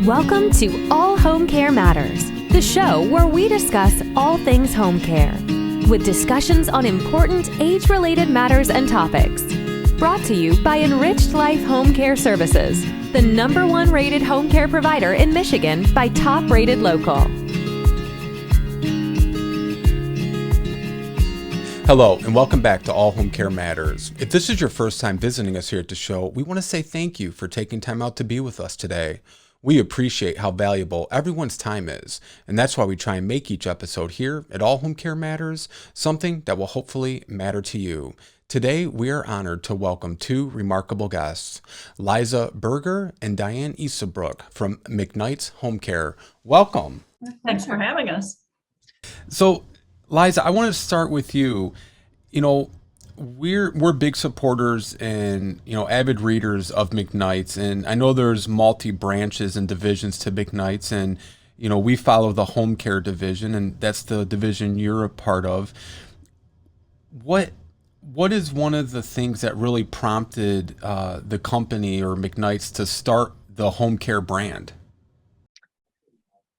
Welcome to All Home Care Matters, the show where we discuss all things home care, with discussions on important age-related matters and topics. Brought to you by Enriched Life Home Care Services, the #1 rated home care provider in Michigan by Top Rated Local. Hello, and welcome back to All Home Care Matters. If this is your first time visiting us here at the show, we want to say thank you for taking time out to be with us today. We appreciate how valuable everyone's time is, and that's why we try and make each episode here at All Home Care Matters something that will hopefully matter to you. Today, we are honored to welcome two remarkable guests, Liza Berger and Diane Eastabrook from McKnights Home Care. Welcome. Thanks for having us. So, Liza, I want to start with you. You know, we're big supporters and avid readers of McKnights, and I know there's multi branches and divisions to McKnights, and we follow the home care division, and that's the division you're a part of. What is one of the things that really prompted the company or McKnights to start the home care brand?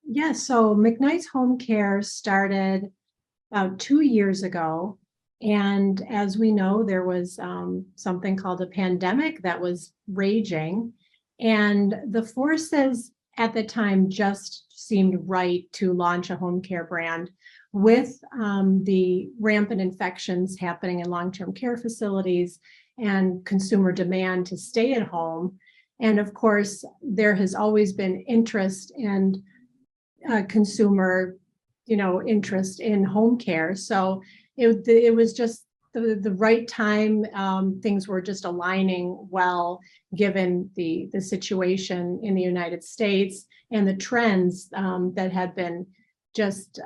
Yeah, so McKnights Home Care started about 2 years ago. And as we know, there was something called a pandemic that was raging. And the forces at the time just seemed right to launch a home care brand with the rampant infections happening in long-term care facilities and consumer demand to stay at home. And of course, there has always been interest in consumer, interest in home care. So it was just the right time. Things were just aligning well, given the situation in the United States and the trends that had been just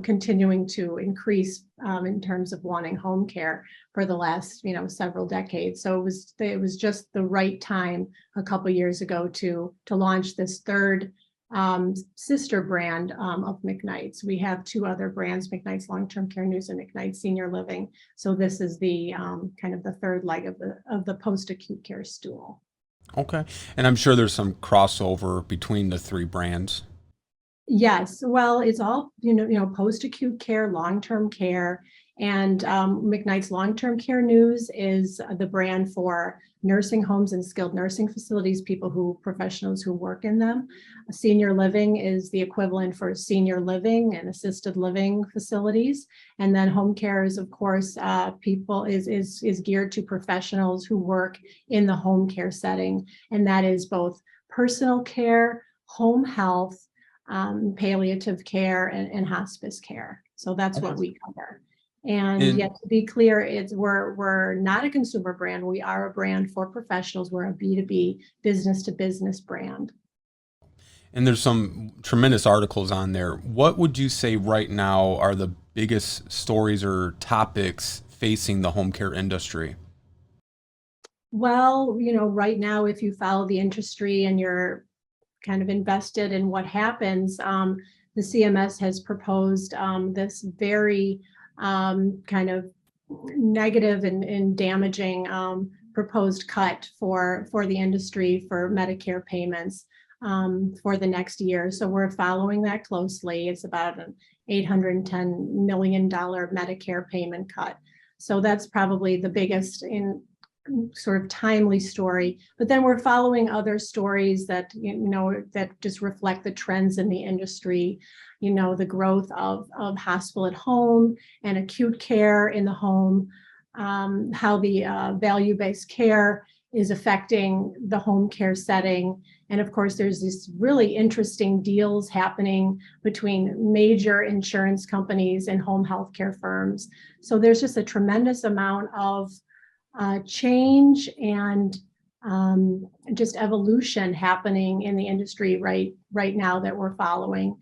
continuing to increase in terms of wanting home care for the last several decades. So it was just the right time a couple years ago to launch this third sister brand of McKnights. We have two other brands, McKnights Long-Term Care News and McKnights Senior Living. So this is the kind of the third leg of the post-acute care stool. Okay, and I'm sure there's some crossover between the three brands. Yes, well, it's all post-acute care, long-term care, and McKnights Long-Term Care News is the brand for nursing homes and skilled nursing facilities, professionals who work in them. Senior living is the equivalent for senior living and assisted living facilities. And then home care is, of course, is geared to professionals who work in the home care setting. And that is both personal care, home health, palliative care, and hospice care. So that's what we cover. And yet, to be clear, we're not a consumer brand. We are a brand for professionals. We're a B2B, business to business brand. And there's some tremendous articles on there. What would you say right now are the biggest stories or topics facing the home care industry? Well, right now, if you follow the industry and you're kind of invested in what happens, the CMS has proposed this very kind of negative and damaging proposed cut for the industry for Medicare payments for the next year. So we're following that closely. It's about an $810 million Medicare payment cut. So that's probably the biggest in sort of timely story. But then we're following other stories that that just reflect the trends in the industry. The growth of hospital at home and acute care in the home, how the value-based care is affecting the home care setting. And of course, there's these really interesting deals happening between major insurance companies and home health care firms. So there's just a tremendous amount of change and just evolution happening in the industry right now that we're following.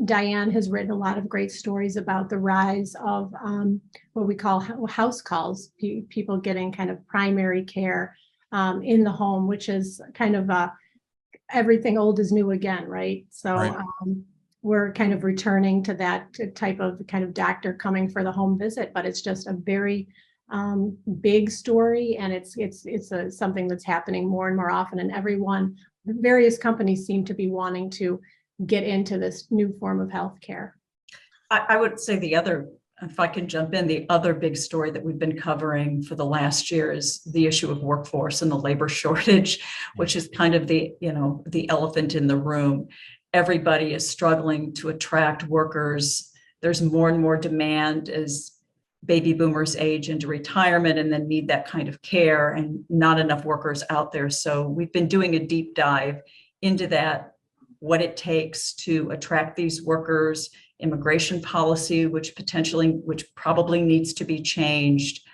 Diane has written a lot of great stories about the rise of what we call house calls, people getting kind of primary care in the home, which is kind of everything old is new again, right? So right. We're kind of returning to that type of kind of doctor coming for the home visit, but it's just a very big story, and it's something that's happening more and more often, and everyone various companies seem to be wanting to get into this new form of healthcare. I would say the other, if I can jump in, the other big story that we've been covering for the last year is the issue of workforce and the labor shortage, which is kind of the elephant in the room. Everybody is struggling to attract workers. There's more and more demand as baby boomers age into retirement and then need that kind of care, and not enough workers out there. So we've been doing a deep dive into that, what it takes to attract these workers, immigration policy, which probably needs to be changed.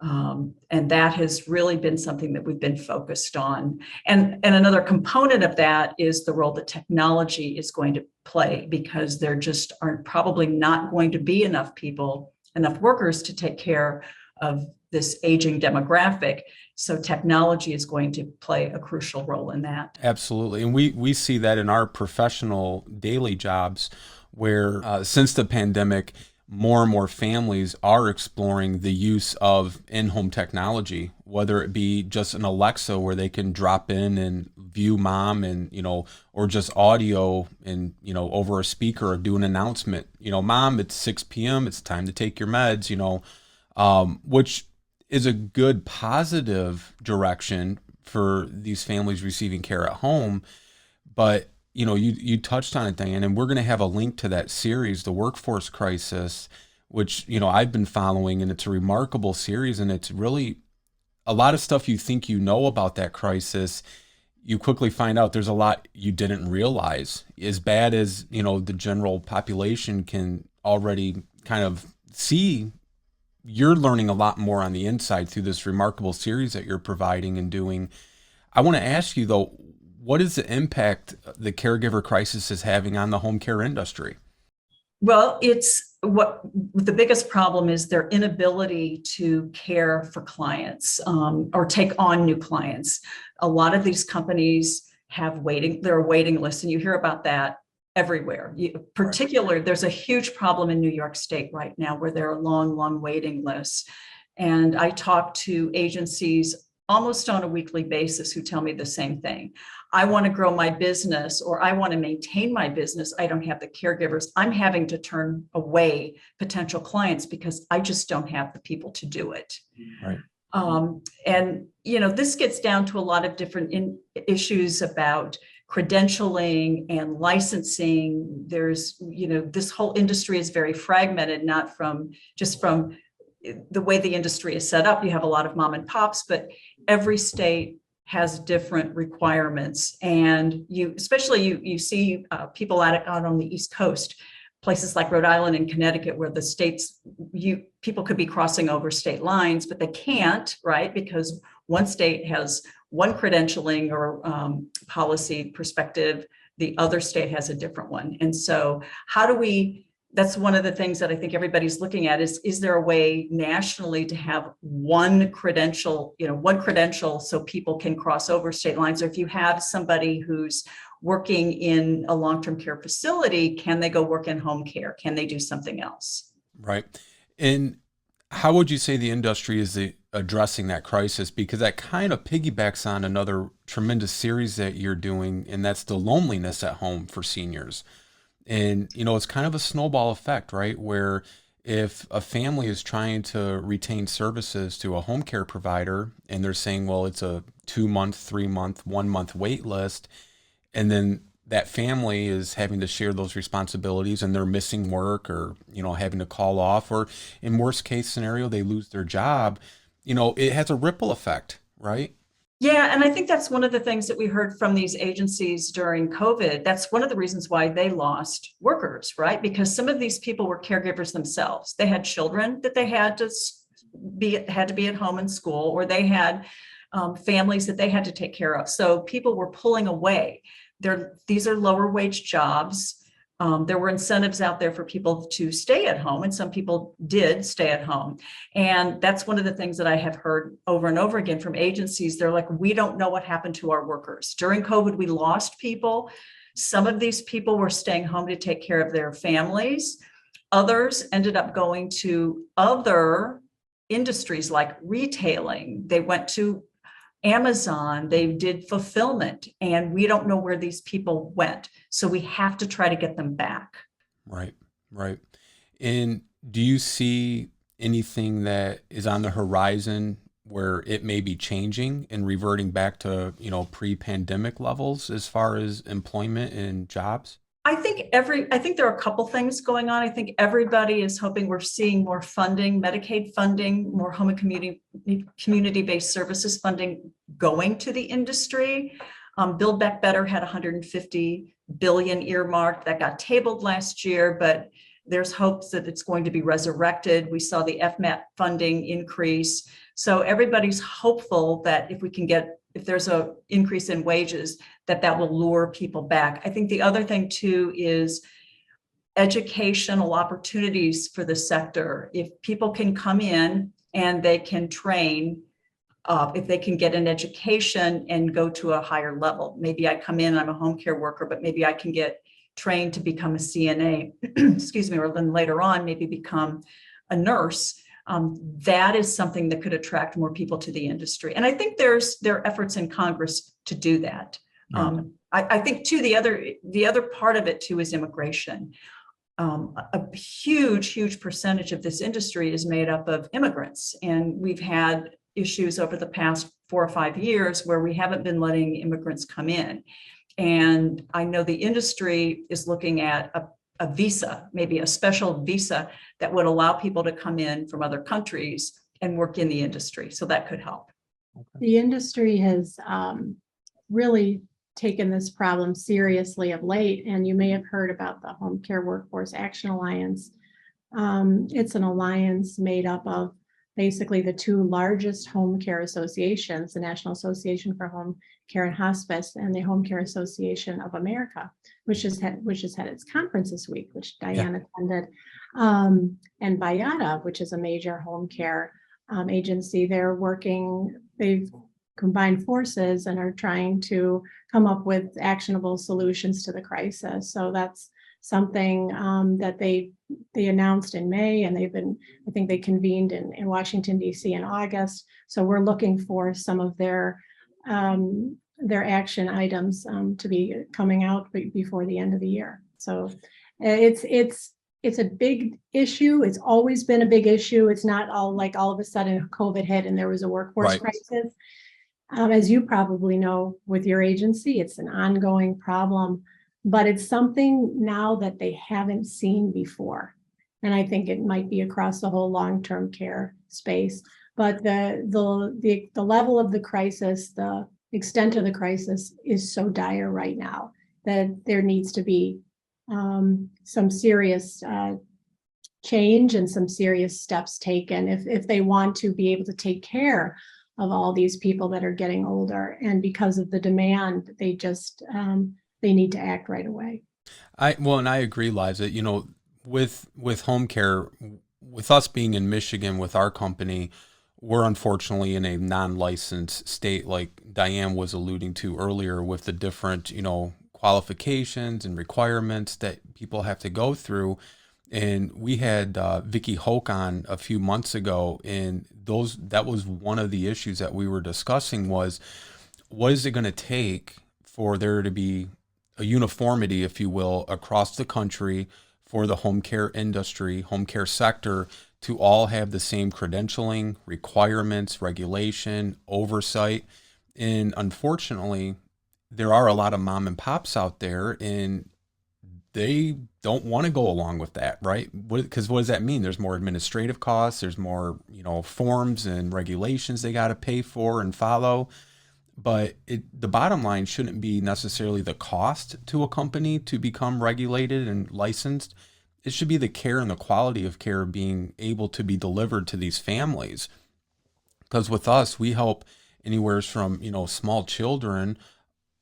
And that has really been something that we've been focused on. And another component of that is the role that technology is going to play, because there just aren't probably not going to be enough workers to take care of this aging demographic. So technology is going to play a crucial role in that. Absolutely. And we see that in our professional daily jobs, where since the pandemic, more and more families are exploring the use of in-home technology, whether it be just an Alexa where they can drop in and view mom, and or just audio and over a speaker, or do an announcement, mom, it's 6 p.m., it's time to take your meds, which is a good positive direction for these families receiving care at home. But you touched on it, Diane, and we're going to have a link to that series, The Workforce Crisis, which, I've been following, and it's a remarkable series. And it's really a lot of stuff you think about that crisis. You quickly find out there's a lot you didn't realize. As bad as, the general population can already kind of see, you're learning a lot more on the inside through this remarkable series that you're providing and doing. I want to ask you, though, what is the impact the caregiver crisis is having on the home care industry? Well, the biggest problem is their inability to care for clients, or take on new clients. A lot of these companies have there are waiting lists, and you hear about that everywhere. There's a huge problem in New York State right now where there are long waiting lists. And I talk to agencies almost on a weekly basis who tell me the same thing. I want to grow my business, or I want to maintain my business. I don't have the caregivers. I'm having to turn away potential clients because I just don't have the people to do it. Right. And this gets down to a lot of different issues about credentialing and licensing. There's, this whole industry is very fragmented, not from the way the industry is set up. You have a lot of mom and pops, but every state has different requirements. And you see people out on the East Coast, places like Rhode Island and Connecticut, where the states, people could be crossing over state lines, but they can't, right? Because one state has one credentialing or policy perspective, the other state has a different one. And so that's one of the things that I think everybody's looking at is there a way nationally to have one credential so people can cross over state lines? Or if you have somebody who's working in a long-term care facility, can they go work in home care? Can they do something else? Right. And how would you say the industry is addressing that crisis? Because that kind of piggybacks on another tremendous series that you're doing, and that's the loneliness at home for seniors. And, it's kind of a snowball effect, right? Where if a family is trying to retain services to a home care provider and they're saying, well, it's a 2-month, 3-month, 1-month wait list, and then that family is having to share those responsibilities and they're missing work, or, having to call off, or in worst case scenario, they lose their job, it has a ripple effect, right? Yeah, and I think that's one of the things that we heard from these agencies during COVID. That's one of the reasons why they lost workers, right? Because some of these people were caregivers themselves. They had children that they had to be at home in school, or they had families that they had to take care of. So people were pulling away. These are lower wage jobs. There were incentives out there for people to stay at home, and some people did stay at home. And that's one of the things that I have heard over and over again from agencies. They're like, we don't know what happened to our workers. During COVID, we lost people. Some of these people were staying home to take care of their families. Others ended up going to other industries like retailing. They went to Amazon, they did fulfillment, and we don't know where these people went. So we have to try to get them back. Right, right. And do you see anything that is on the horizon where it may be changing and reverting back to, pre-pandemic levels as far as employment and jobs? I think there are a couple things going on. I think everybody is hoping we're seeing more funding, Medicaid funding, more home and community-based services funding going to the industry. Build Back Better had 150 billion earmarked that got tabled last year, but there's hopes that it's going to be resurrected. We saw the FMAP funding increase. So everybody's hopeful that if there's an increase in wages, that will lure people back. I think the other thing too is educational opportunities for the sector. If people can come in and they can train, if they can get an education and go to a higher level. Maybe I come in, I'm a home care worker, but maybe I can get trained to become a CNA, excuse me, or then later on, maybe become a nurse. That is something that could attract more people to the industry. And I think there are efforts in Congress to do that. I think too, the other part of it too is immigration. A huge percentage of this industry is made up of immigrants. And we've had issues over the past 4 or 5 years where we haven't been letting immigrants come in. And I know the industry is looking at a visa, maybe a special visa that would allow people to come in from other countries and work in the industry. So that could help. The industry has really taken this problem seriously of late, and you may have heard about the Home Care Workforce Action Alliance. It's an alliance made up of basically the 2 largest home care associations, the National Association for Home Care and Hospice and the Home Care Association of America, which has had its conference this week, which Diane attended, and BIATA, which is a major home care agency. They've combined forces and are trying to come up with actionable solutions to the crisis. So that's something that they announced in May, and I think they convened in Washington, D.C. in August. So we're looking for some of their action items to be coming out before the end of the year. So it's a big issue. It's always been a big issue. It's not all of a sudden COVID hit and there was a workforce crisis. As you probably know with your agency, it's an ongoing problem, but it's something now that they haven't seen before. And I think it might be across the whole long-term care space, but the level of the crisis, the extent of the crisis is so dire right now that there needs to be some serious change and some serious steps taken if they want to be able to take care of all these people that are getting older. And because of the demand, they just they need to act right away. And I agree, Liza. With home care, with us being in Michigan with our company, we're unfortunately in a non-licensed state, like Diane was alluding to earlier, with the different, qualifications and requirements that people have to go through. And we had Vicki Hoke on a few months ago, and that was one of the issues that we were discussing was, what is it going to take for there to be a uniformity, if you will, across the country for the home care industry, home care sector, to all have the same credentialing, requirements, regulation, oversight. And unfortunately, there are a lot of mom and pops out there, and they don't want to go along with that, right? Because what does that mean? There's more administrative costs. There's more, forms and regulations they got to pay for and follow. But the bottom line shouldn't be necessarily the cost to a company to become regulated and licensed. It should be the care and the quality of care being able to be delivered to these families. Because with us, we help anywhere from, small children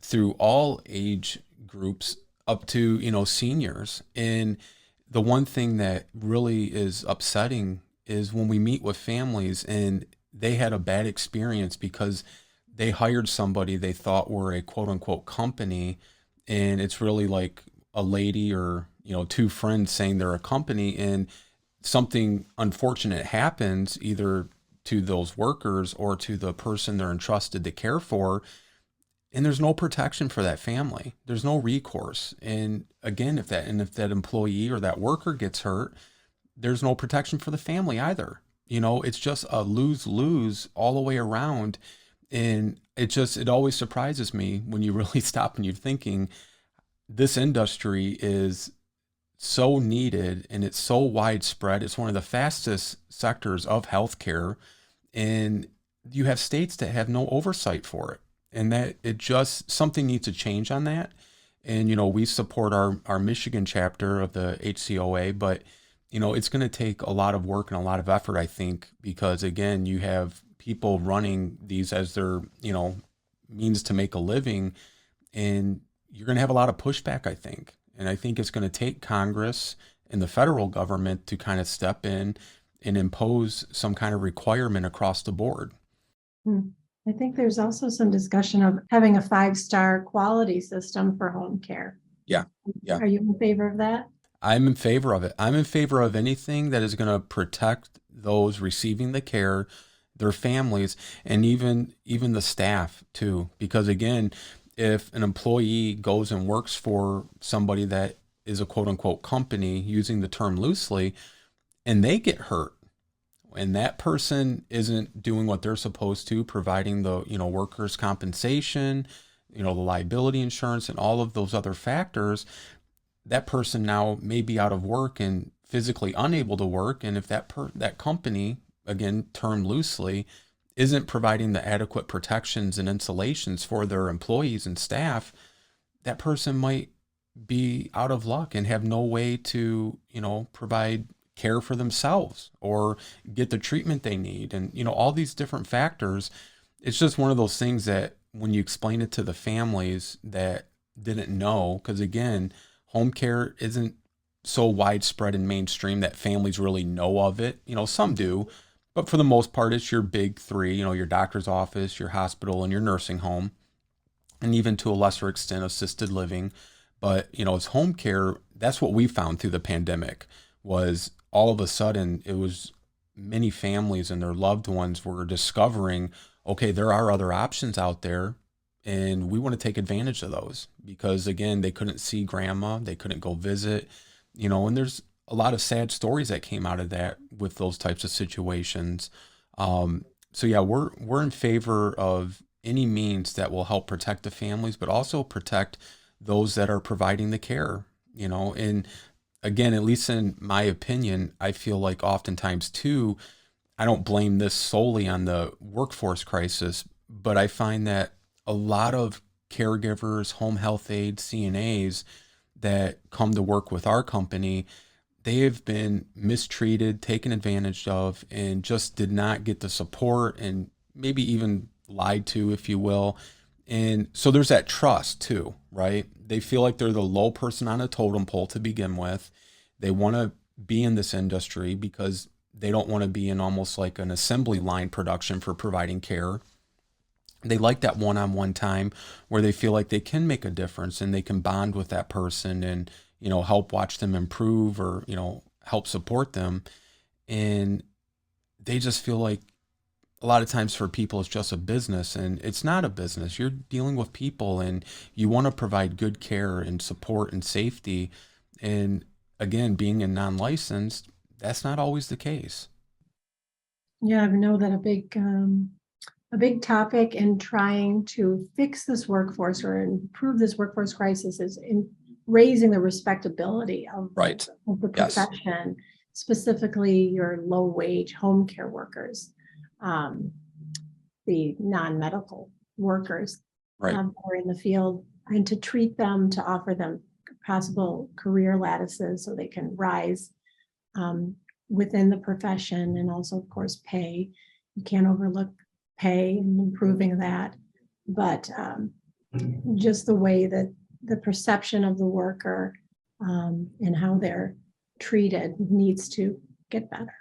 through all age groups up to, seniors. And the one thing that really is upsetting is when we meet with families and they had a bad experience because they hired somebody they thought were a quote unquote company, and it's really like a lady or, 2 friends saying they're a company, and something unfortunate happens either to those workers or to the person they're entrusted to care for. And there's no protection for that family. There's no recourse. And again, if that employee or that worker gets hurt, there's no protection for the family either. It's just a lose-lose all the way around. And it always surprises me when you really stop and you're thinking this industry is so needed and it's so widespread. It's one of the fastest sectors of healthcare, and you have states that have no oversight for it. And that something needs to change on that. And, we support our Michigan chapter of the HCOA, but, it's going to take a lot of work and a lot of effort, I think, because again, you have people running these as their, means to make a living, and you're going to have a lot of pushback, I think. And I think it's going to take Congress and the federal government to kind of step in and impose some kind of requirement across the board. I think there's also some discussion of having a 5-star quality system for home care. Yeah. Are you in favor of that? I'm in favor of it. I'm in favor of anything that is going to protect those receiving the care, their families, and even the staff too. Because again, if an employee goes and works for somebody that is a quote unquote company, using the term loosely, and they get hurt, and that person isn't doing what they're supposed to, providing the, workers' compensation, the liability insurance and all of those other factors, that person now may be out of work and physically unable to work. And if that company, again, termed loosely, isn't providing the adequate protections and insulations for their employees and staff, that person might be out of luck and have no way to, provide care for themselves or get the treatment they need. And, all these different factors, it's just one of those things that when you explain it to the families that didn't know, because again, home care isn't so widespread and mainstream that families really know of it. Some do, but for the most part, it's your big three, your doctor's office, your hospital, and your nursing home, and even to a lesser extent, assisted living. But, it's home care. That's what we found through the pandemic was all of a sudden it was many families and their loved ones were discovering, okay, there are other options out there, and we want to take advantage of those because again, they couldn't see grandma, they couldn't go visit, and there's a lot of sad stories that came out of that with those types of situations. So yeah, we're in favor of any means that will help protect the families, but also protect those that are providing the care, and again, at least in my opinion, I feel like oftentimes too, I don't blame this solely on the workforce crisis, but I find that a lot of caregivers, home health aides, CNAs that come to work with our company, they have been mistreated, taken advantage of, and just did not get the support and maybe even lied to, if you will. And so there's that trust too, right? They feel like they're the low person on a totem pole to begin with. They want to be in this industry because they don't want to be in almost like an assembly line production for providing care. They like that one-on-one time where they feel like they can make a difference and they can bond with that person and, help watch them improve or, help support them. And they just feel like a lot of times for people, it's just a business, and it's not a business. You're dealing with people and you want to provide good care and support and safety. And again, being a non-licensed, that's not always the case. Yeah, I know that a big topic in trying to fix this workforce or improve this workforce crisis is in raising the respectability of the profession, specifically your low-wage home care workers, the non-medical workers who are in the field, and to treat them, to offer them possible career lattices so they can rise within the profession, and also, of course, pay. You can't overlook pay and improving that, but just the way that the perception of the worker and how they're treated needs to get better.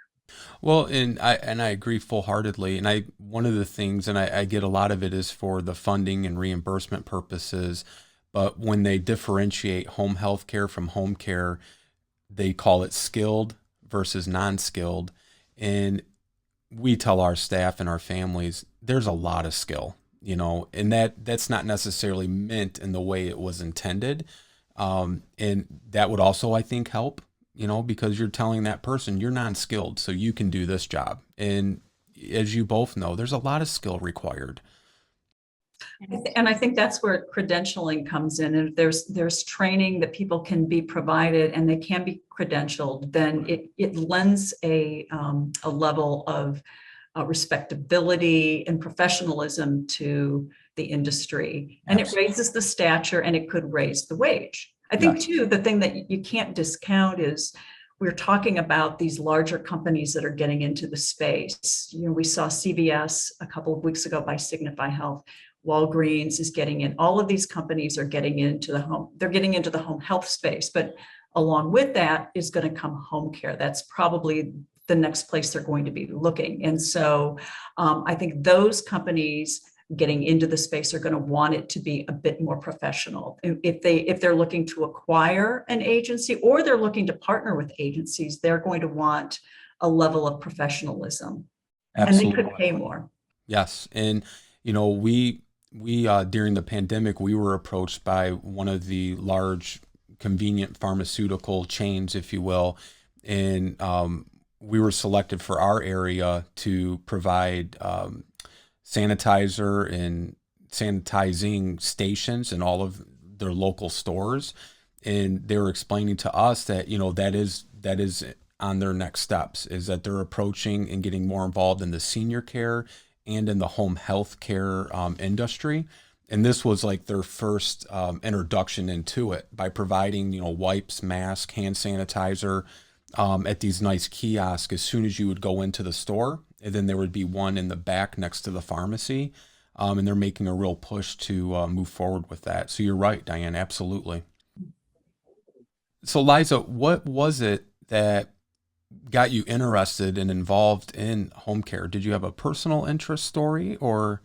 Well, and I agree full-heartedly. And one of the things, and I get a lot of it is for the funding and reimbursement purposes, but when they differentiate home health care from home care, they call it skilled versus non-skilled. And we tell our staff and our families, there's a lot of skill, and that's not necessarily meant in the way it was intended. And that would also, I think, help, because you're telling that person you're non-skilled, so you can do this job. And as you both know, there's a lot of skill required. And I think that's where credentialing comes in. And if there's training that people can be provided and they can be credentialed, then it lends a level of respectability and professionalism to the industry. And Absolutely. It raises the stature, and it could raise the wage. I think, yes. Too, the thing that you can't discount is we're talking about these larger companies that are getting into the space. We saw CVS a couple of weeks ago by Signify Health. Walgreens is getting in. All of these companies are getting into the home. They're getting into the home health space, but along with that is going to come home care. That's probably the next place they're going to be looking. And so I think those companies getting into the space are going to want it to be a bit more professional. If they're looking to acquire an agency or they're looking to partner with agencies, they're going to want a level of professionalism. Absolutely. And they could pay more. Yes. And, we during the pandemic, we were approached by one of the large convenient pharmaceutical chains, if you will, and we were selected for our area to provide sanitizer and sanitizing stations in all of their local stores. And they were explaining to us that, that is on their next steps, is that they're approaching and getting more involved in the senior care and in the home health care industry. And this was like their first introduction into it by providing, wipes, masks, hand sanitizer at these nice kiosks as soon as you would go into the store. And then there would be one in the back next to the pharmacy. And they're making a real push to move forward with that. So you're right, Diane, absolutely. So Liza, what was it that got you interested and involved in home care? Did you have a personal interest story or?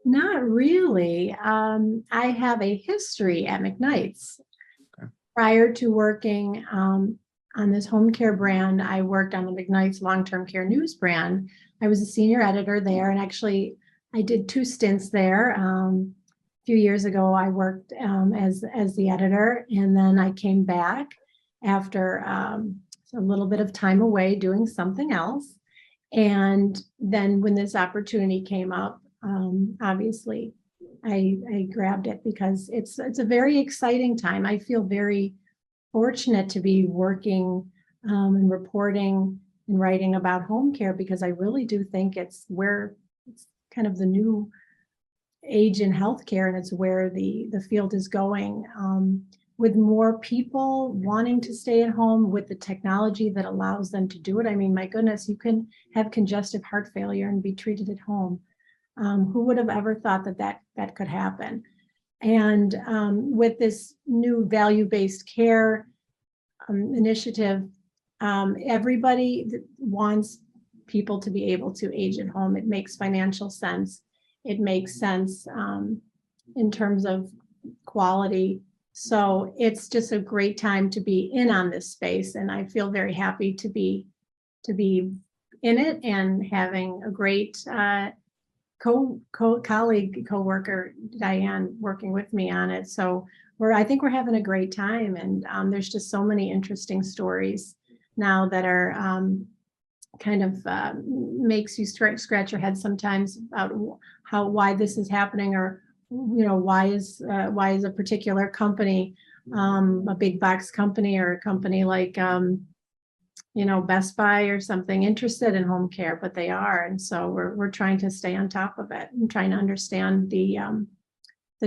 Not really. I have a history at McKnights. Okay. Prior to working on this home care brand, I worked on the McKnights long-term care news brand. I was a senior editor there, and actually I did 2 stints there. A few years ago, I worked as the editor, and then I came back after a little bit of time away doing something else. And then when this opportunity came up, obviously I grabbed it because it's a very exciting time. I feel very fortunate to be working and reporting and writing about home care, because I really do think it's kind of the new age in healthcare, and it's where the field is going. With more people wanting to stay at home with the technology that allows them to do it. I mean, my goodness, you can have congestive heart failure and be treated at home. Who would have ever thought that could happen? And with this new value-based care initiative, everybody wants people to be able to age at home. It makes financial sense. It makes sense in terms of quality. So it's just a great time to be in on this space, and I feel very happy to be in it and having a great colleague, coworker, Diane, working with me on it. So I think we're having a great time, and there's just so many interesting stories now that are kind of makes you scratch your head sometimes about why this is happening, or why is a particular company, a big box company or a company like Best Buy or something, interested in home care, but they are. And so we're trying to stay on top of it and trying to understand the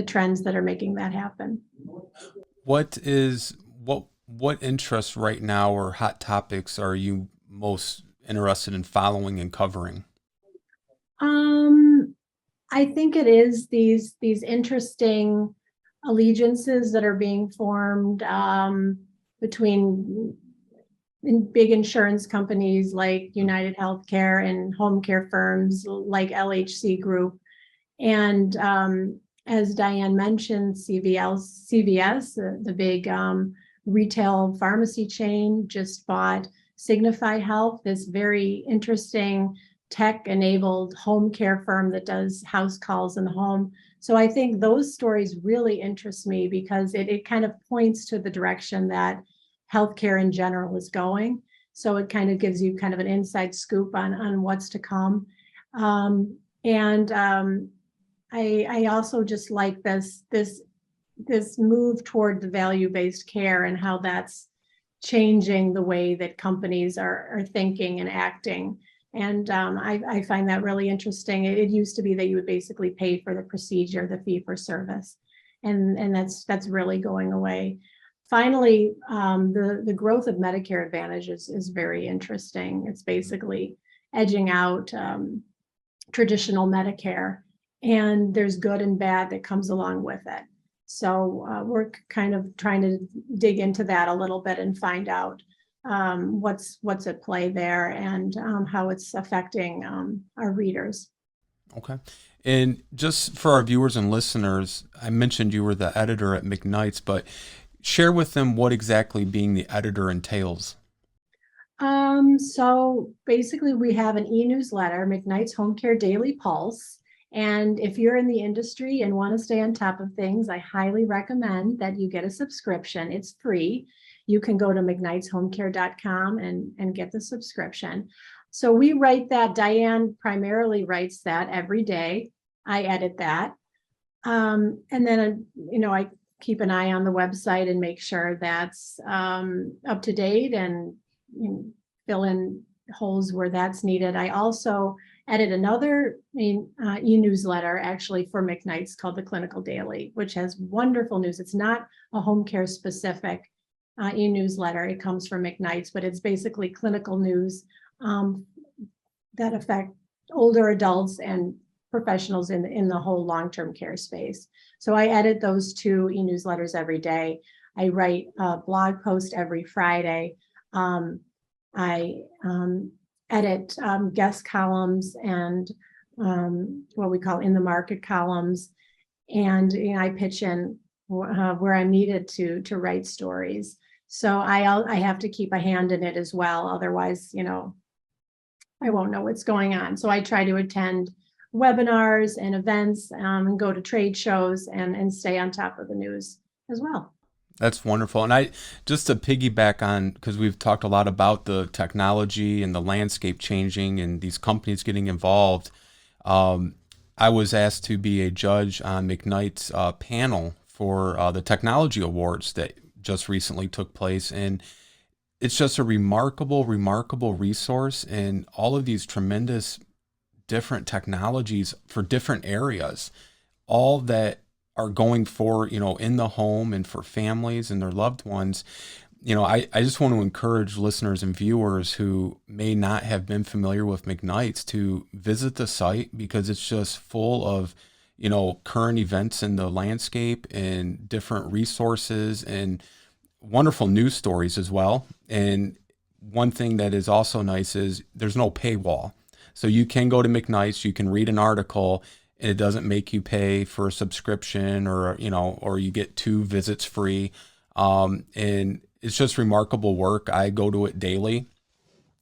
trends that are making that happen. What interests right now or hot topics are you most interested in following and covering? I think it is these interesting allegiances that are being formed between big insurance companies like United Healthcare and home care firms like LHC Group. And as Diane mentioned, CVS, the big retail pharmacy chain, just bought Signify Health, this very interesting tech-enabled home care firm that does house calls in the home. So I think those stories really interest me because it kind of points to the direction that healthcare in general is going. So it kind of gives you kind of an inside scoop on what's to come. I also just like this move toward the value-based care and how that's changing the way that companies are thinking and acting. And I find that really interesting. It used to be that you would basically pay for the procedure, the fee for service, and that's really going away. Finally, the growth of Medicare Advantage is very interesting. It's basically edging out traditional Medicare, and there's good and bad that comes along with it. So we're kind of trying to dig into that a little bit and find out what's at play there and how it's affecting our readers. Okay. And just for our viewers and listeners, I mentioned you were the editor at McKnights, but share with them what exactly being the editor entails. So basically we have an e-newsletter, McKnights Home Care Daily Pulse. And if you're in the industry and want to stay on top of things, I highly recommend that you get a subscription. It's free. You can go to McKnightsHomeCare.com and get the subscription. So we write that. Diane primarily writes that every day. I edit that. And then, I keep an eye on the website and make sure that's up to date and fill in holes where that's needed. I also edit another e-newsletter actually for McKnights called the Clinical Daily, which has wonderful news. It's not a home care specific e-newsletter. It comes from McKnights, but it's basically clinical news that affect older adults and professionals in the whole long-term care space. So I edit those two e-newsletters every day. I write a blog post every Friday. I edit guest columns and what we call in the market columns. And I pitch in where I'm needed to write stories. So I have to keep a hand in it as well. Otherwise, I won't know what's going on. So I try to attend webinars and events and go to trade shows and stay on top of the news as well. That's wonderful. And I just to piggyback on, because we've talked a lot about the technology and the landscape changing and these companies getting involved. I was asked to be a judge on McKnight's panel for the technology awards that just recently took place. And it's just a remarkable resource, and all of these tremendous different technologies for different areas, all that are going for, in the home and for families and their loved ones. I just want to encourage listeners and viewers who may not have been familiar with McKnights to visit the site, because it's just full of, current events in the landscape and different resources and wonderful news stories as well. And one thing that is also nice is there's no paywall. So you can go to McKnights, you can read an article, and it doesn't make you pay for a subscription or you get 2 visits free. And it's just remarkable work. I go to it daily,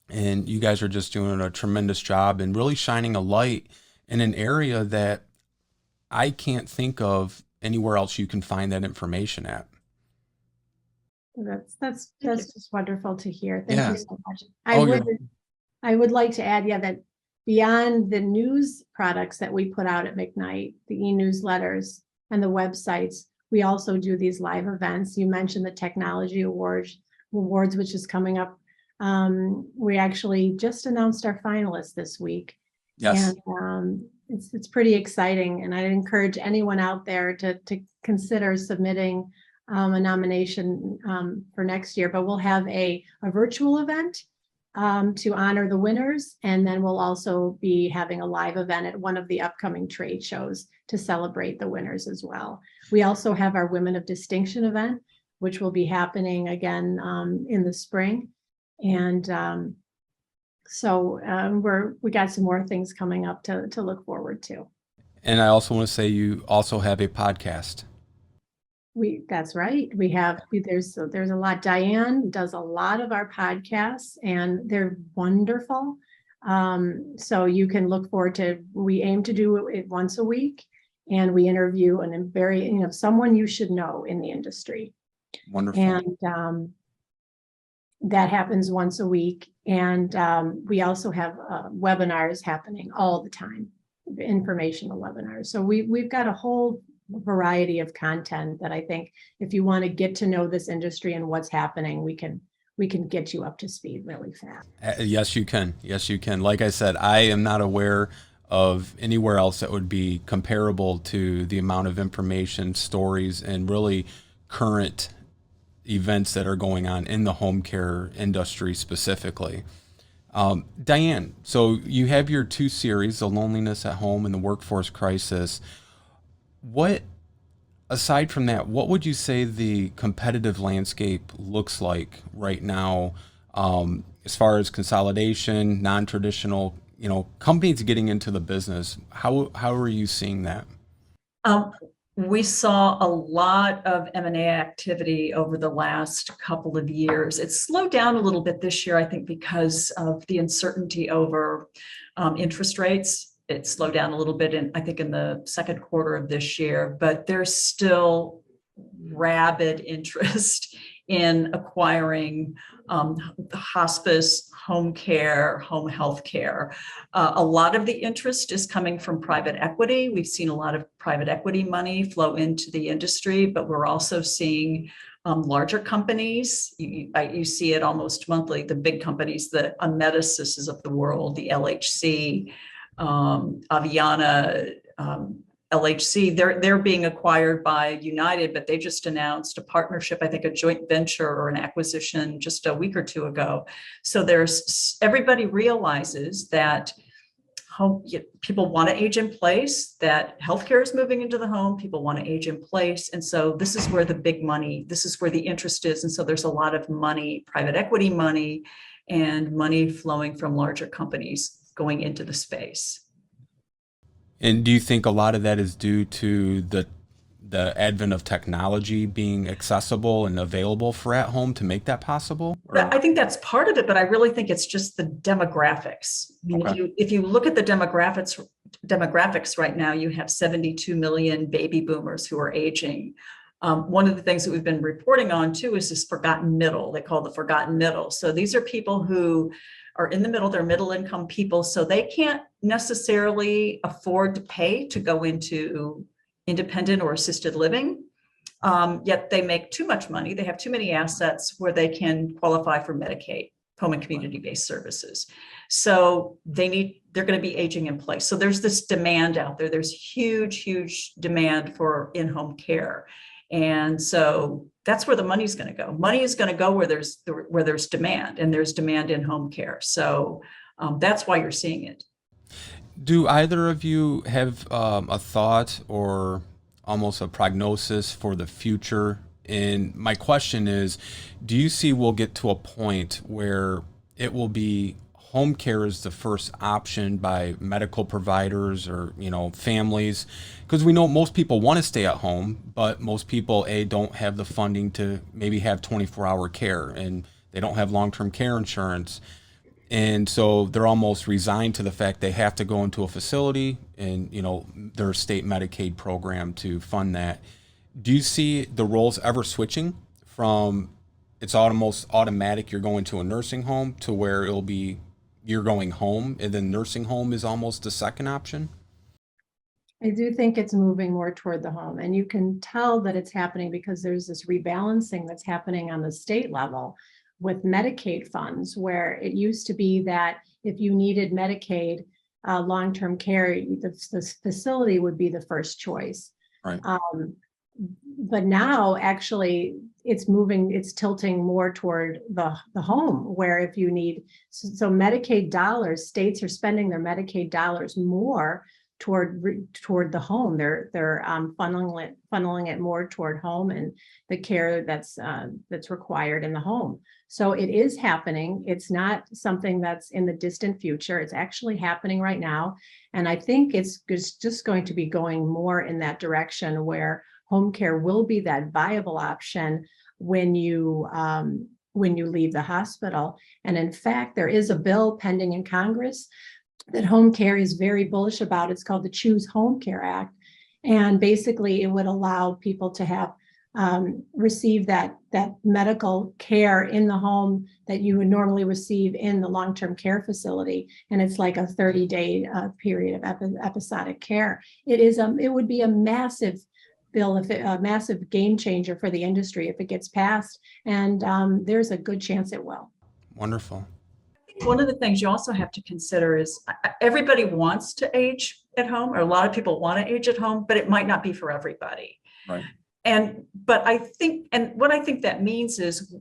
and you guys are just doing a tremendous job and really shining a light in an area that I can't think of anywhere else you can find that information at. That's just wonderful to hear. Thank you so much. I would like to add, that beyond the news products that we put out at McKnight, the e-newsletters and the websites, we also do these live events. You mentioned the Technology Awards, which is coming up. We actually just announced our finalists this week. Yes. And it's pretty exciting. And I'd encourage anyone out there to consider submitting a nomination for next year. But we'll have a virtual event to honor the winners. And then we'll also be having a live event at one of the upcoming trade shows to celebrate the winners as well. We also have our Women of Distinction event, which will be happening again in the spring. And so we got some more things coming up to look forward to. And I also want to say you also have a podcast. That's right. There's a lot. Diane does a lot of our podcasts and they're wonderful. So you can look forward to, we aim to do it once a week, and we interview someone you should know in the industry. Wonderful. And that happens once a week. And we also have webinars happening all the time, informational webinars. So we've got a whole variety of content that I think if you want to get to know this industry and what's happening, we can get you up to speed really fast. Yes, you can. Yes, you can. Like I said, I am not aware of anywhere else that would be comparable to the amount of information, stories, and really current events that are going on in the home care industry specifically. Diane, so you have your two series, The Loneliness at Home and The Workforce Crisis. What, aside from that, what would you say the competitive landscape looks like right now, as far as consolidation, non-traditional, companies getting into the business? How are you seeing that? We saw a lot of M&A activity over the last couple of years. It slowed down a little bit this year, I think, because of the uncertainty over interest rates. It slowed down a little bit in the second quarter of this year, but there's still rabid interest in acquiring hospice, home care, home health care. A lot of the interest is coming from private equity. We've seen a lot of private equity money flow into the industry, but we're also seeing larger companies. You see it almost monthly, the big companies, the Amedisys of the world, the LHC, Aviana, LHC, they're being acquired by United, but they just announced a partnership, I think a joint venture or an acquisition just a week or two ago. So everybody realizes that people want to age in place, that healthcare is moving into the home, people want to age in place. And so this is where the big money, this is where the interest is. And so there's a lot of money, private equity money, and money flowing from larger companies going into the space. And do you think a lot of that is due to the advent of technology being accessible and available for at home to make that possible? I think that's part of it, but I really think it's just the demographics. I mean, Okay. if you look at the demographics right now, you have 72 million baby boomers who are aging. One of the things that we've been reporting on too is this forgotten middle. They call the forgotten middle. So these are people who are in the middle, they're middle income people, so they can't necessarily afford to pay to go into independent or assisted living, yet they make too much money. They have too many assets where they can qualify for Medicaid, home and community-based services. So they're going to be aging in place. So there's this demand out there. There's huge demand for in-home care. And so that's where the money's going to go. Money is going to go where there's demand, and there's demand in home care. So that's why you're seeing it. Do either of you have a thought or almost a prognosis for the future? And my question is, do you see we'll get to a point where it will be home care is the first option by medical providers or, families? Because we know most people want to stay at home, but most people, don't have the funding to maybe have 24-hour care, and they don't have long-term care insurance. And so they're almost resigned to the fact they have to go into a facility and, their state Medicaid program to fund that. Do you see the roles ever switching from it's almost automatic you're going to a nursing home to where it'll be you're going home and then nursing home is almost the second option? I do think it's moving more toward the home, and you can tell that it's happening because there's this rebalancing that's happening on the state level with Medicaid funds, where it used to be that if you needed Medicaid long-term care, the facility would be the first choice. Right. But now actually it's tilting more toward the home, where if you need, so Medicaid dollars, states are spending their Medicaid dollars more toward the home. They're funneling it more toward home and the care that's required in the home. So it is happening. It's not something that's in the distant future. It's actually happening right now. And I think it's just going to be going more in that direction where home care will be that viable option when you leave the hospital. And in fact, there is a bill pending in Congress that home care is very bullish about. It's called the Choose Home Care Act. And basically it would allow people to have receive that medical care in the home that you would normally receive in the long-term care facility. And it's like a 30-day period of episodic care. It would be a massive bill, a massive game changer for the industry if it gets passed. And there's a good chance it will. Wonderful. One of the things you also have to consider is everybody wants to age at home, or a lot of people want to age at home, but it might not be for everybody. Right. What I think that means is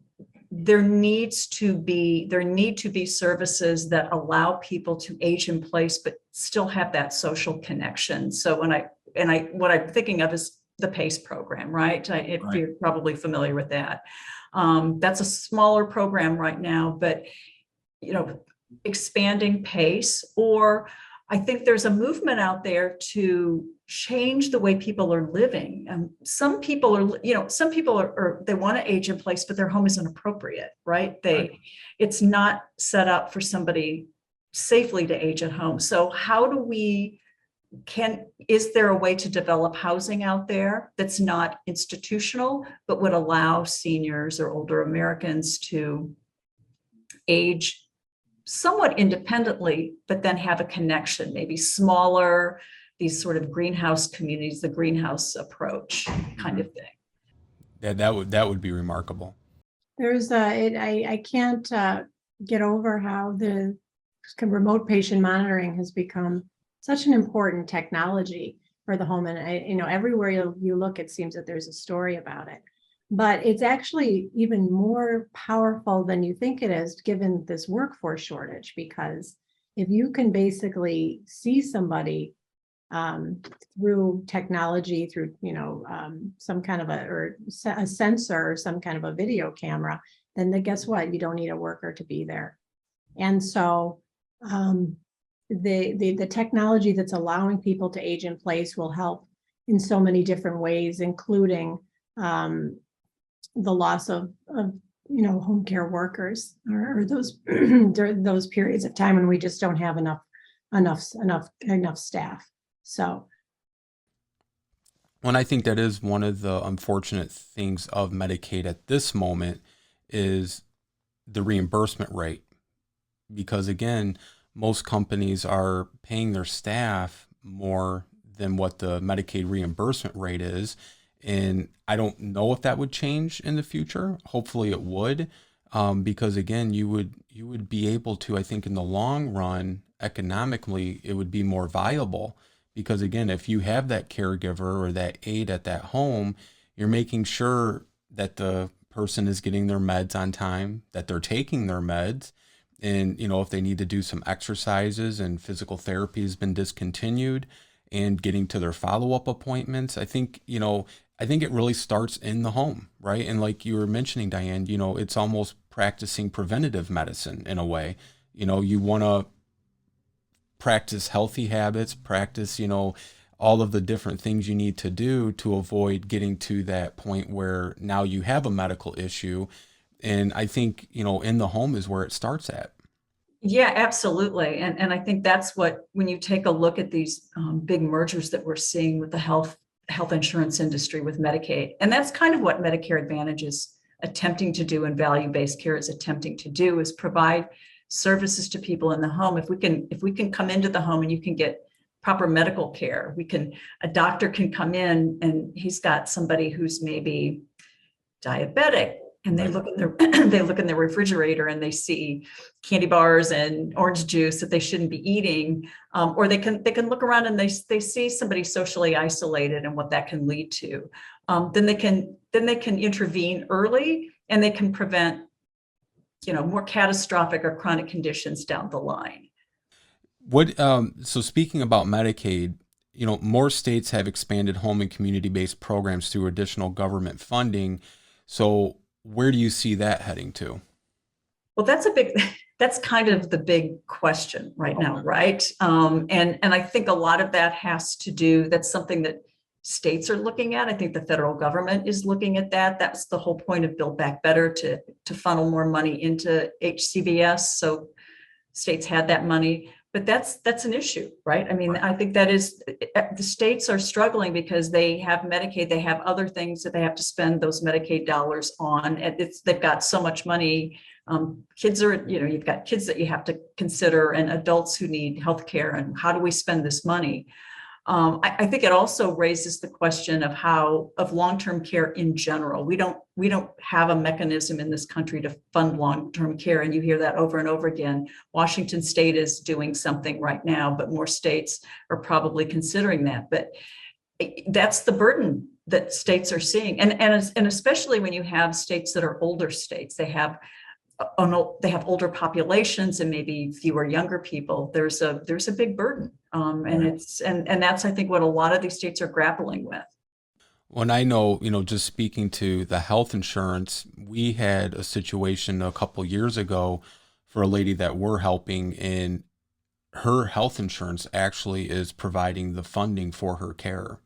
there need to be services that allow people to age in place, but still have that social connection. So what I'm thinking of is the PACE program, right? If you're probably familiar with that. That's a smaller program right now, but expanding PACE, or I think there's a movement out there to change the way people are living. And some people are they want to age in place, but their home isn't appropriate, right? It's not set up for somebody safely to age at home. So is there a way to develop housing out there that's not institutional, but would allow seniors or older Americans to age somewhat independently, but then have a connection, maybe smaller, these sort of greenhouse communities, the greenhouse approach kind of thing. Yeah, that would be remarkable. I can't get over how the remote patient monitoring has become such an important technology for the home. And everywhere you look, it seems that there's a story about it. But it's actually even more powerful than you think it is, given this workforce shortage, because if you can basically see somebody through technology, through some kind of a sensor or some kind of a video camera, then guess what? You don't need a worker to be there. And so the technology that's allowing people to age in place will help in so many different ways, including the loss of home care workers, or those those periods of time when we just don't have enough staff. So, when I think that is one of the unfortunate things of Medicaid at this moment is the reimbursement rate, because again, most companies are paying their staff more than what the Medicaid reimbursement rate is. And I don't know if that would change in the future. Hopefully it would, because again, you would be able to, I think in the long run, economically, it would be more viable, because again, if you have that caregiver or that aide at that home, you're making sure that the person is getting their meds on time, that they're taking their meds. And, if they need to do some exercises and physical therapy has been discontinued, and getting to their follow-up appointments, I think it really starts in the home, right? And like you were mentioning, Diane, it's almost practicing preventative medicine in a way. You want to practice healthy habits, practice, all of the different things you need to do to avoid getting to that point where now you have a medical issue. And I think, in the home is where it starts at. Yeah, absolutely. And I think that's when you take a look at these big mergers that we're seeing with the health insurance industry with Medicaid, and that's kind of what Medicare Advantage is attempting to do, and value-based care is attempting to do, is provide services to people in the home. If we can come into the home and you can get proper medical care, a doctor can come in and he's got somebody who's maybe diabetic, and they look in their refrigerator and they see candy bars and orange juice that they shouldn't be eating, or they can look around and they see somebody socially isolated and what that can lead to. Then they can intervene early, and they can prevent more catastrophic or chronic conditions down the line. So speaking about Medicaid, more states have expanded home and community-based programs through additional government funding. So where do you see that heading to? Well, that's kind of the big question right now, right? And I think a lot of that has to do, that's something that states are looking at. I think the federal government is looking at that. That's the whole point of Build Back Better, to funnel more money into HCBS. So states had that money, but that's an issue, right? I mean, I think that is, the states are struggling because they have Medicaid, they have other things that they have to spend those Medicaid dollars on. And they've got so much money. Kids are, you've got kids that you have to consider, and adults who need healthcare, and how do we spend this money? I think it also raises the question of long-term care in general. We don't have a mechanism in this country to fund long-term care, and you hear that over and over again. Washington State is doing something right now, but more states are probably considering that. But that's the burden that states are seeing, and especially when you have states that are older states, they have older populations and maybe fewer younger people. There's a big burden, and that's, I think, what a lot of these states are grappling with. When I know, just speaking to the health insurance, we had a situation a couple years ago for a lady that we're helping, and her health insurance actually is providing the funding for her care.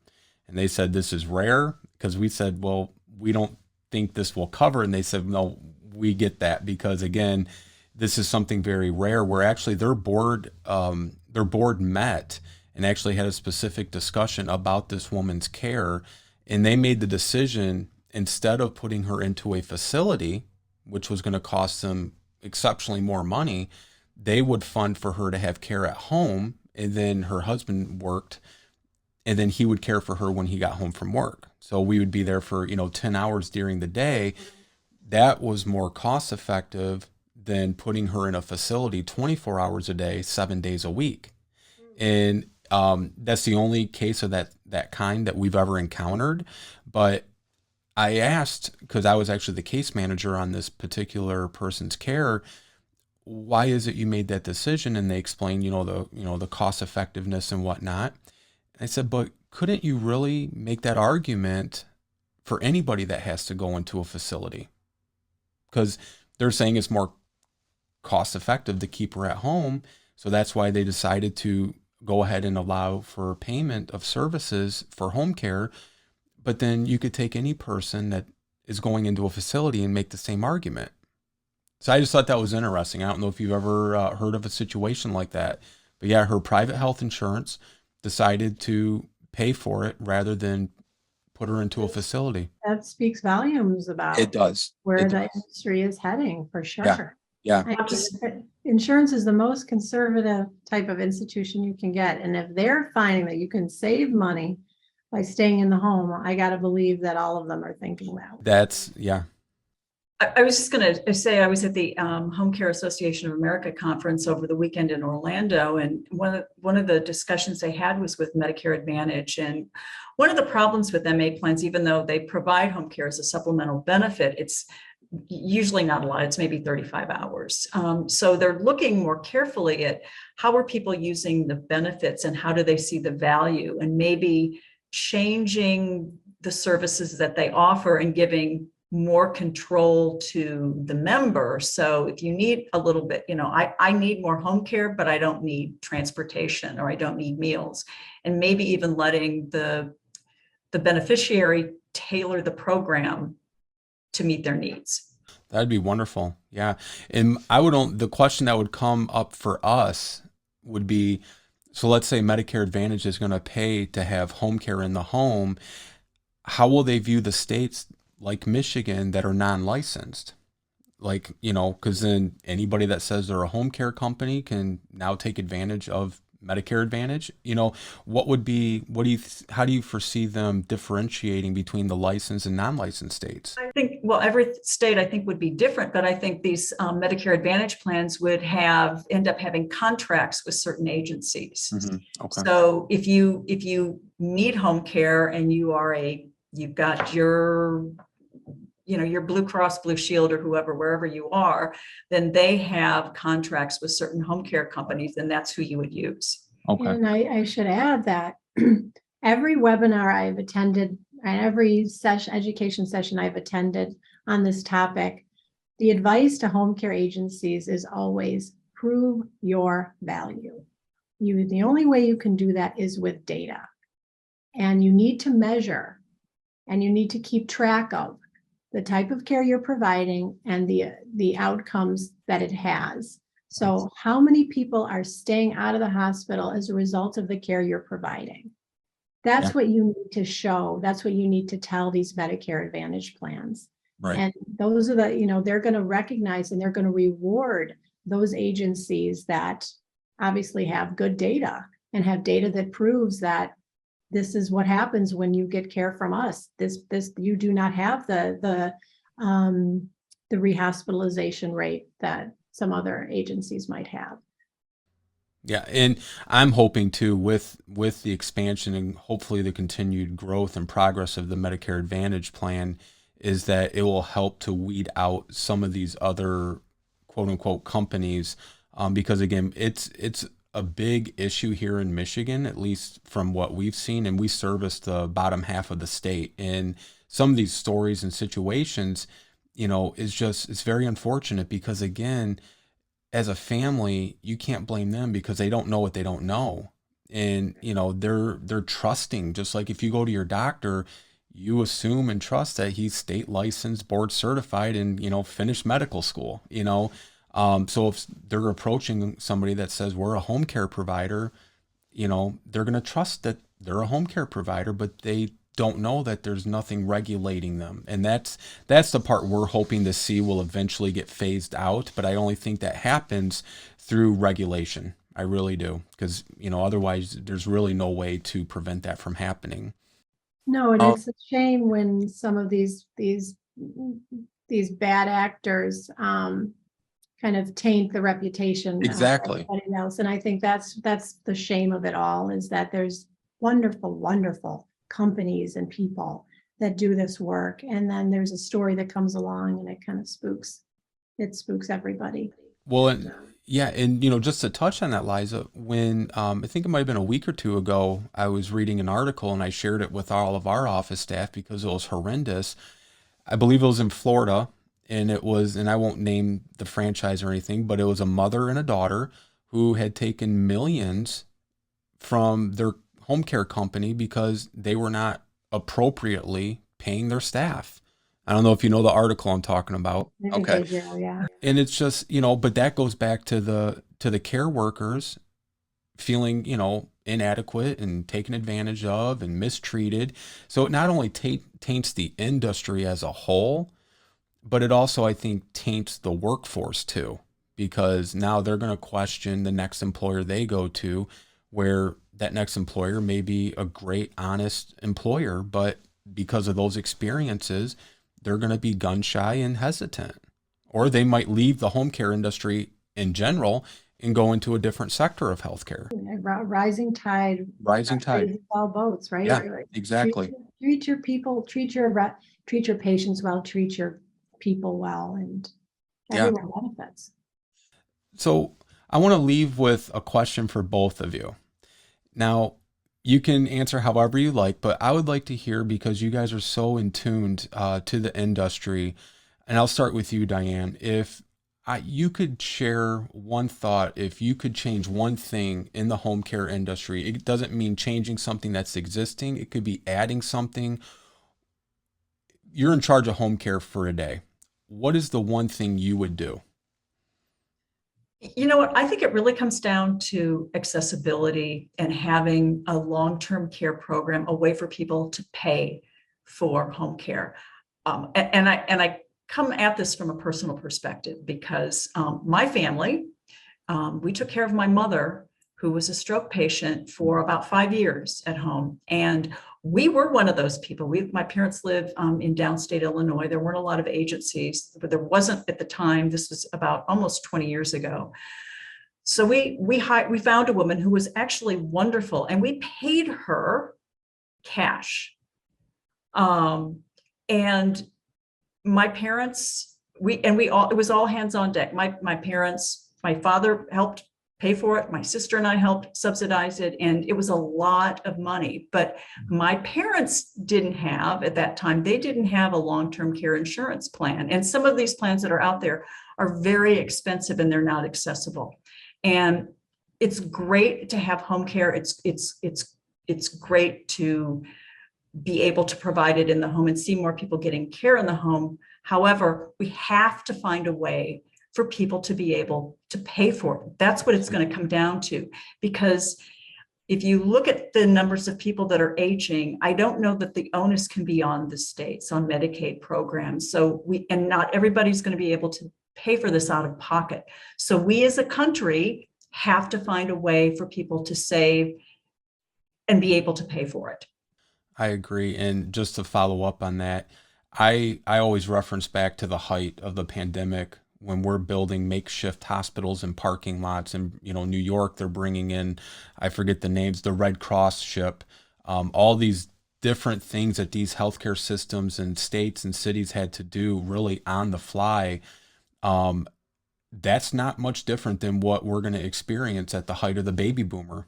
And they said, this is rare, because we said, well, we don't think this will cover. And they said, no, we get that, because again, this is something very rare, where actually their board met and actually had a specific discussion about this woman's care. And they made the decision, instead of putting her into a facility, which was going to cost them exceptionally more money, they would fund for her to have care at home. And then her husband worked, and then he would care for her when he got home from work. So we would be there for, 10 hours during the day. That was more cost effective than putting her in a facility 24 hours a day, 7 days a week. And that's the only case of that kind that we've ever encountered. But I asked, because I was actually the case manager on this particular person's care, why is it you made that decision? And they explained, the cost effectiveness and whatnot. I said, but couldn't you really make that argument for anybody that has to go into a facility? Because they're saying it's more cost effective to keep her at home. So that's why they decided to go ahead and allow for payment of services for home care. But then you could take any person that is going into a facility and make the same argument. So I just thought that was interesting. I don't know if you've ever heard of a situation like that. But yeah, her private health insurance decided to pay for it rather than put her into a facility. That speaks volumes about It does. where the industry is heading, for sure. Yeah. Insurance is the most conservative type of institution you can get. And if they're finding that you can save money by staying in the home, I got to believe that all of them are thinking that. Yeah. I was just going to say, I was at the Home Care Association of America conference over the weekend in Orlando, and one of the discussions they had was with Medicare Advantage. And one of the problems with MA plans, even though they provide home care as a supplemental benefit, it's usually not a lot. It's maybe 35 hours. So they're looking more carefully at how are people using the benefits and how do they see the value, and maybe changing the services that they offer and giving more control to the member. So if you need a little bit, I need more home care, but I don't need transportation, or I don't need meals. And maybe even letting the beneficiary tailor the program to meet their needs. That'd be wonderful. Yeah. And the question that would come up for us would be, so let's say Medicare Advantage is going to pay to have home care in the home. How will they view the states like Michigan that are non-licensed? Because then anybody that says they're a home care company can now take advantage of Medicare Advantage. How do you foresee them differentiating between the licensed and non-licensed states? I think, well, every state I think would be different, but I think these Medicare Advantage plans would end up having contracts with certain agencies. Mm-hmm. Okay. So if you need home care and you've got your Blue Cross Blue Shield or whoever, wherever you are, then they have contracts with certain home care companies, and that's who you would use. Okay. And I should add that every webinar I've attended and every education session I've attended on this topic, the advice to home care agencies is always prove your value. The only way you can do that is with data. And you need to measure and you need to keep track of the type of care you're providing and the outcomes that it has. So how many people are staying out of the hospital as a result of the care you're providing? That's what you need to show. That's what you need to tell these Medicare Advantage plans. Right. And those are they're going to recognize and they're going to reward those agencies that obviously have good data and have data that proves that this is what happens when you get care from us. This you do not have the rehospitalization rate that some other agencies might have. Yeah, and I'm hoping too, with the expansion and hopefully the continued growth and progress of the Medicare Advantage plan, is that it will help to weed out some of these other quote unquote companies, because again, it's a big issue here in Michigan, at least from what we've seen, and we service the bottom half of the state. And some of these stories and situations, it's very unfortunate because again, as a family, you can't blame them because they don't know what they don't know. And, they're trusting, just like if you go to your doctor, you assume and trust that he's state licensed, board certified, and, finished medical school, So if they're approaching somebody that says we're a home care provider, they're going to trust that they're a home care provider, but they don't know that there's nothing regulating them. And that's the part we're hoping to see will eventually get phased out. But I only think that happens through regulation. I really do. Because, otherwise there's really no way to prevent that from happening. No, and it's a shame when some of these bad actors kind of taint the reputation Exactly. of everybody else. And I think that's the shame of it all, is that there's wonderful companies and people that do this work, and then there's a story that comes along and it kind of spooks everybody. Well, and just to touch on that, Liza, when I think it might have been a week or two ago, I was reading an article and I shared it with all of our office staff because it was horrendous. I believe it was in Florida, and I won't name the franchise or anything, but it was a mother and a daughter who had taken millions from their home care company because they were not appropriately paying their staff. I don't know if you know the article I'm talking about. Okay. Yeah. And it's just, but that goes back to the care workers feeling, inadequate and taken advantage of and mistreated. So it not only taints the industry as a whole, but it also, I think, taints the workforce too, because now they're going to question the next employer they go to, where that next employer may be a great, honest employer, but because of those experiences, they're going to be gun shy and hesitant. Or they might leave the home care industry in general and go into a different sector of healthcare. Rising tide. Raises all boats, right? Yeah, exactly. Treat your people, treat your patients well, treat your people well, and everyone benefits. So I want to leave with a question for both of you. Now, you can answer however you like, but I would like to hear, because you guys are so in tuned to the industry, and I'll start with you, Diane. If you could share one thought, if you could change one thing in the home care industry, it doesn't mean changing something that's existing. It could be adding something. You're in charge of home care for a day. What is the one thing you would do? You know what? I think it really comes down to accessibility and having a long-term care program, a way for people to pay for home care. And I come at this from a personal perspective because my family, we took care of my mother, who was a stroke patient, for about 5 years at home. And we were one of those people. My parents live in downstate Illinois. There weren't a lot of agencies, but there wasn't at the time. This was about almost 20 years ago. So we found a woman who was actually wonderful, and we paid her cash. And my parents, it was all hands on deck. My parents, my father helped pay for it. My sister and I helped subsidize it. And it was a lot of money, but my parents didn't have, at that time, they didn't have a long-term care insurance plan. And some of these plans that are out there are very expensive and they're not accessible. And it's great to have home care. It's it's great to be able to provide it in the home and see more people getting care in the home. However, we have to find a way for people to be able to pay for it. That's what it's going to come down to, because if you look at the numbers of people that are aging, I don't know that the onus can be on the states, on Medicaid programs. And not everybody's going to be able to pay for this out of pocket. So we as a country have to find a way for people to save and be able to pay for it. I agree. And just to follow up on that, I always reference back to the height of the pandemic when we're building makeshift hospitals and parking lots. In New York, they're bringing in, I forget the names, the Red Cross ship, all these different things that these healthcare systems and states and cities had to do really on the fly. That's not much different than what we're going to experience at the height of the baby boomer,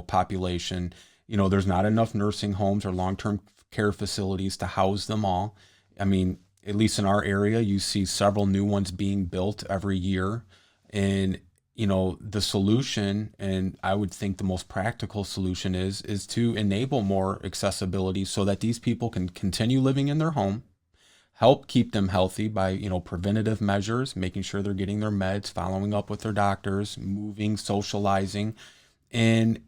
population. There's not enough nursing homes or long-term care facilities to house them all. I mean, at least in our area, you see several new ones being built every year. And, the solution, and I would think the most practical solution is to enable more accessibility so that these people can continue living in their home, help keep them healthy by, preventative measures, making sure they're getting their meds, following up with their doctors, moving, socializing. And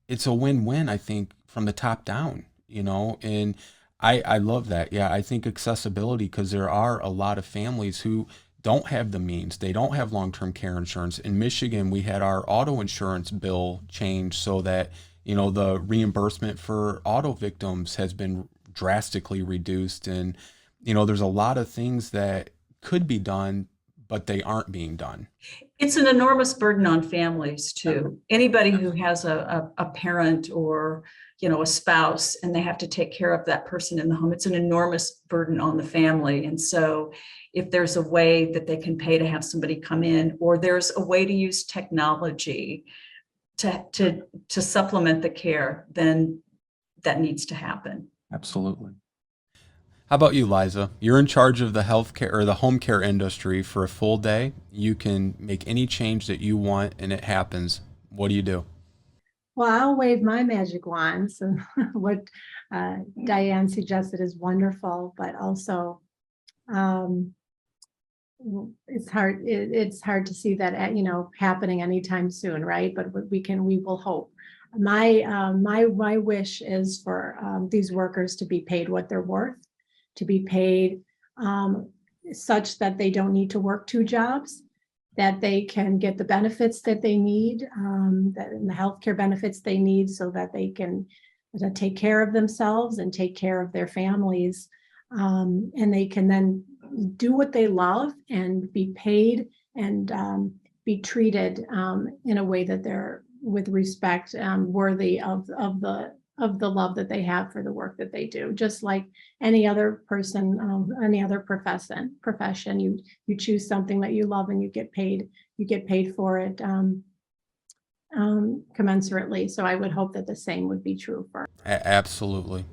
it's a win-win, I think, from the top down, and I love that. Yeah, I think accessibility, because there are a lot of families who don't have the means. They don't have long-term care insurance. In Michigan, we had our auto insurance bill changed so that, the reimbursement for auto victims has been drastically reduced. And, there's a lot of things that could be done, but they aren't being done. It's an enormous burden on families too. Anybody who has a parent or a spouse and they have to take care of that person in the home, it's an enormous burden on the family. And so if there's a way that they can pay to have somebody come in, or there's a way to use technology to supplement the care, then that needs to happen. Absolutely. How about you, Liza? You're in charge of the healthcare or the home care industry for a full day. You can make any change that you want and it happens. What do you do? Well, I'll wave my magic wand. So what Diane suggested is wonderful, but also it's hard. It's hard to see that happening anytime soon, right? But we will hope. My wish is for these workers to be paid what they're worth, to be paid such that they don't need to work two jobs, that they can get the benefits that they need, and the healthcare benefits they need, so that they can take care of themselves and take care of their families, and they can then do what they love and be paid and be treated in a way that they're with respect, worthy of the love that they have for the work that they do. Just like any other person, any other profession, you choose something that you love and you get paid for it commensurately. So I would hope that the same would be true for Absolutely.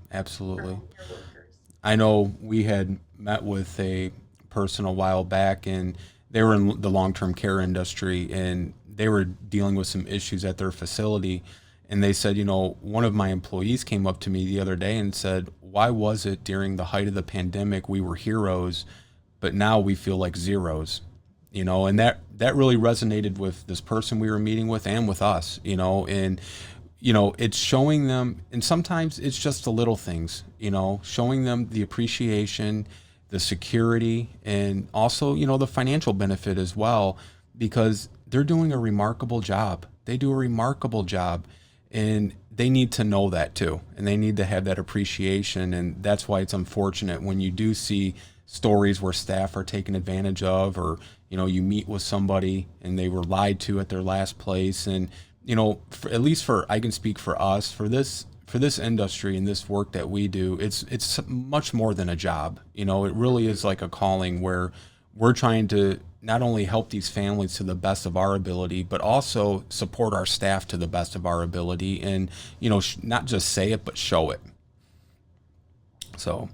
I know we had met with a person a while back, and they were in the long-term care industry, and they were dealing with some issues at their facility. And they said, one of my employees came up to me the other day and said, why was it during the height of the pandemic we were heroes, but now we feel like zeros? And that really resonated with this person we were meeting with and with us, and it's showing them, and sometimes it's just the little things, showing them the appreciation, the security, and also, the financial benefit as well, because they're doing a remarkable job. They do a remarkable job. And they need to know that too, and they need to have that appreciation. And that's why it's unfortunate when you do see stories where staff are taken advantage of, or you meet with somebody and they were lied to at their last place. And at least I can speak for us, for this industry and this work that we do, it's much more than a job. It really is like a calling where we're trying to not only help these families to the best of our ability, but also support our staff to the best of our ability, and not just say it, but show it. So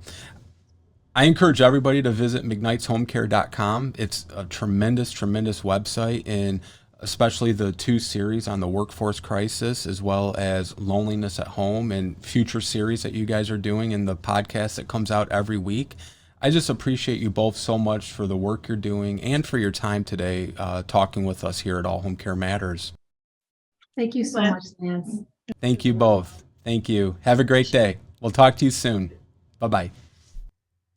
I encourage everybody to visit McKnightsHomeCare.com. It's a tremendous website, and especially the 2 series on the workforce crisis, as well as loneliness at home, and future series that you guys are doing in the podcast that comes out every week. I just appreciate you both so much for the work you're doing and for your time today talking with us here at All Home Care Matters. Thank you so much, Lance. Thank you both. Thank you. Have a great day. We'll talk to you soon. Bye-bye.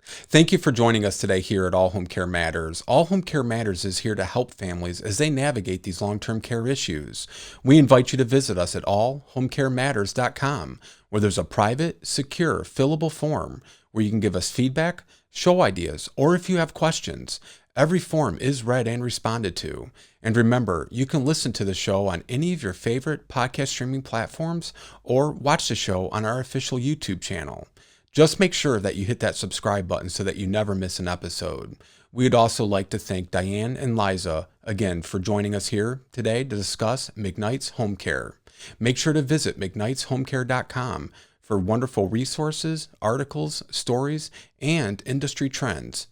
Thank you for joining us today here at All Home Care Matters. All Home Care Matters is here to help families as they navigate these long-term care issues. We invite you to visit us at allhomecarematters.com, where there's a private, secure, fillable form where you can give us feedback, show ideas, or if you have questions. Every form is read and responded to. And remember, you can listen to the show on any of your favorite podcast streaming platforms or watch the show on our official YouTube channel. Just make sure that you hit that subscribe button so that you never miss an episode. We'd also like to thank Diane and Liza again for joining us here today to discuss McKnights Home Care. Make sure to visit McKnightsHomeCare.com for wonderful resources, articles, stories, and industry trends.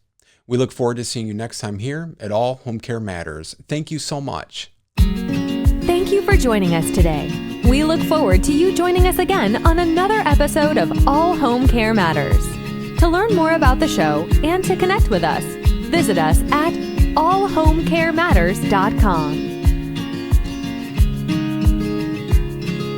We look forward to seeing you next time here at All Home Care Matters. Thank you so much. Thank you for joining us today. We look forward to you joining us again on another episode of All Home Care Matters. To learn more about the show and to connect with us, visit us at allhomecarematters.com.